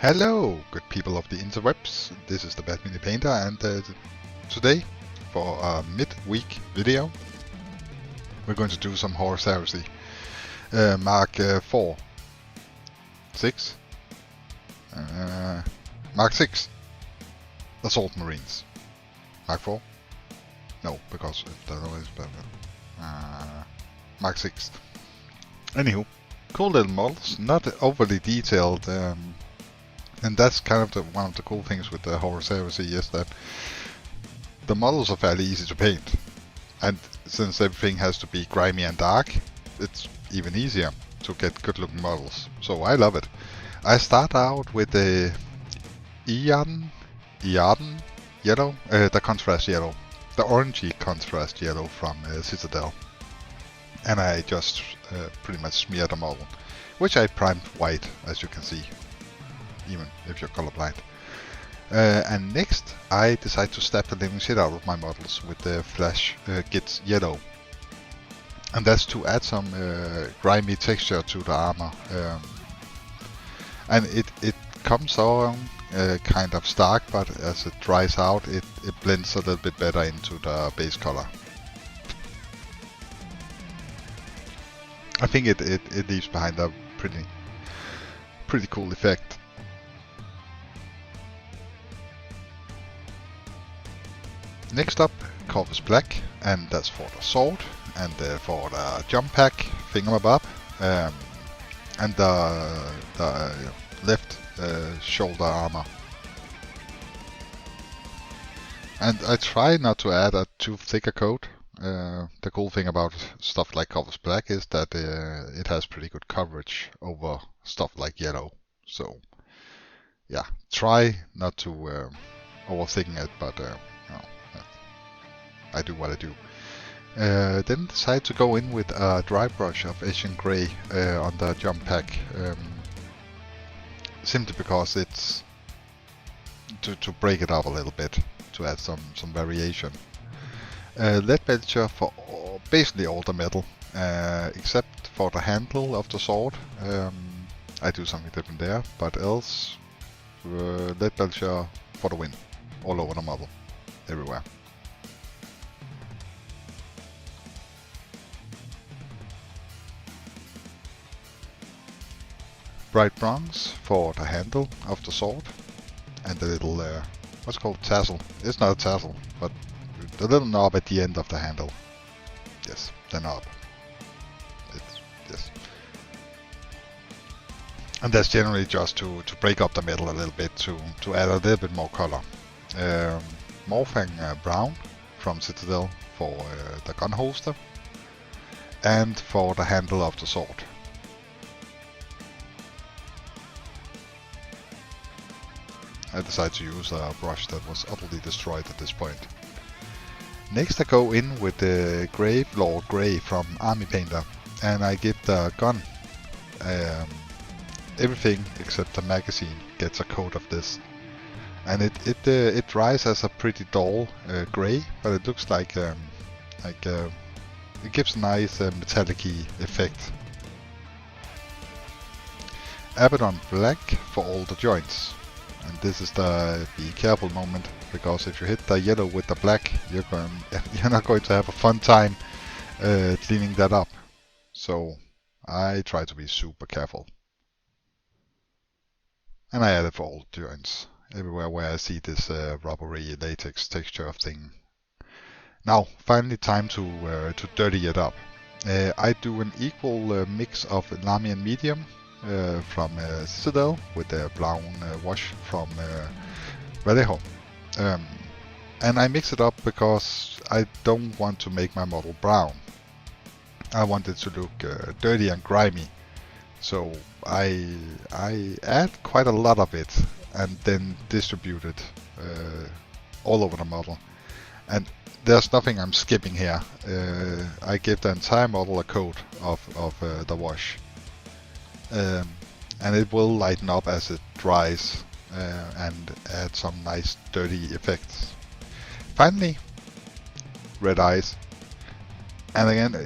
Hello, good people of the interwebs. This is the Bad Mini Painter, and today, for a mid-week video, we're going to do some Horus Heresy Mark 4, 6, Mark 6 Assault Marines. Mark 4? No, because the other way is better. Mark 6. Anywho, cool little models, not overly detailed. And that's kind of one of the cool things with the Horus Heresy is that the models are fairly easy to paint. And since everything has to be grimy and dark, it's even easier to get good looking models. So I love it. I start out with the Iarden yellow, the contrast yellow, the orangey contrast yellow from Citadel. And I just pretty much smear the model, which I primed white, as you can see, even if you're colorblind. And next I decide to stab the living shit out of my models with the Flash Gits yellow. And that's to add some grimy texture to the armor. And it comes on kind of stark, but as it dries out it blends a little bit better into the base color. I think it leaves behind a pretty cool effect. Next up, Corvus Black, and that's for the sword, and for the jump pack thingamabob, and the left shoulder armor. And I try not to add a too thick a coat. The cool thing about stuff like Corvus Black is that it has pretty good coverage over stuff like yellow. So yeah, try not to over-thicken it, but I do what I do. Then decide to go in with a dry brush of Asian Grey on the jump pack, simply because it's to break it up a little bit, to add some variation. Lead belcher for basically all the metal, except for the handle of the sword. I do something different there, but else lead belcher for the win, all over the model, everywhere. Bright bronze for the handle of the sword, and the little, what's called tassel. It's not a tassel, but the little knob at the end of the handle. Yes, the knob. Yes. And that's generally just to break up the metal a little bit, to add a little bit more color. Morphang brown from Citadel for the gun holster, and for the handle of the sword. I decided to use a brush that was utterly destroyed at this point. Next I go in with the Grave Lord Grey from Army Painter, and I give the gun, everything except the magazine gets a coat of this. And it dries as a pretty dull grey, but it looks like it gives a nice metallic-y effect. Abaddon Black for all the joints. And this is the be careful moment, because if you hit the yellow with the black, you're not going to have a fun time cleaning that up. So I try to be super careful. And I add it for all joints, everywhere where I see this rubbery latex texture of thing. Now, finally time to dirty it up. I do an equal mix of Lamian medium from Citadel with the brown wash from Vallejo. And I mix it up because I don't want to make my model brown. I want it to look dirty and grimy. So I add quite a lot of it and then distribute it all over the model. And there's nothing I'm skipping here. I give the entire model a coat of the wash. And it will lighten up as it dries and add some nice dirty effects. Finally, red eyes. And again,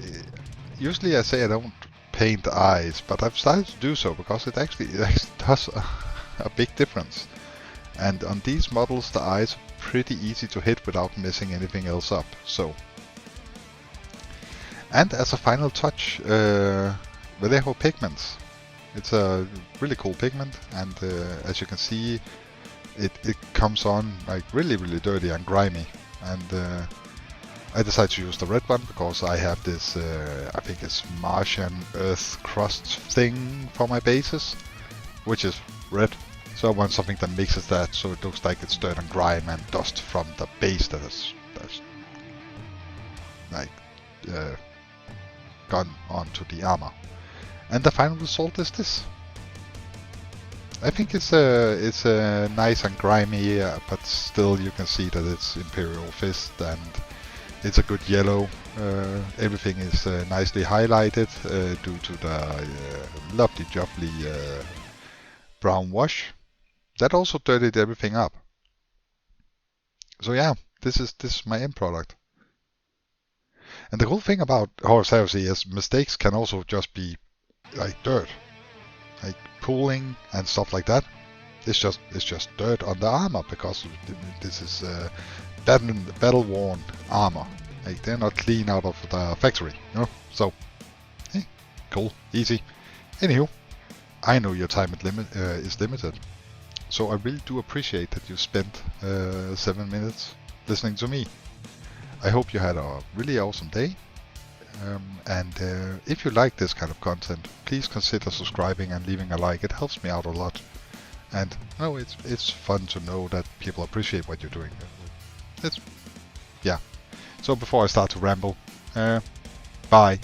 usually I say I don't paint the eyes, but I've started to do so because it actually does a big difference. And on these models, the eyes are pretty easy to hit without messing anything else up. So, and as a final touch, Vallejo pigments. It's a really cool pigment, and as you can see, it comes on like really dirty and grimy. And I decided to use the red one because I have this, I think it's Martian Earth crust thing for my bases, which is red. So I want something that mixes that so it looks like it's dirt and grime and dust from the base that's like gone onto the armor. And the final result is this. I think it's nice and grimy, but still you can see that it's Imperial Fist, and it's a good yellow. Everything is nicely highlighted due to the lovely brown wash. That also dirtied everything up. So yeah, this is my end product. And the cool thing about Horus Heresy is mistakes can also just be like dirt, like pooling and stuff like that. It's just dirt on the armor because this is battle worn armor. Like they're not clean out of the factory, you know. So, hey, cool, easy. Anywho, I know your time is limited, so I really do appreciate that you spent 7 minutes listening to me. I hope you had a really awesome day. And if you like this kind of content, please consider subscribing and leaving a like. It helps me out a lot. And no, it's fun to know that people appreciate what you're doing. Yeah. So before I start to ramble, bye.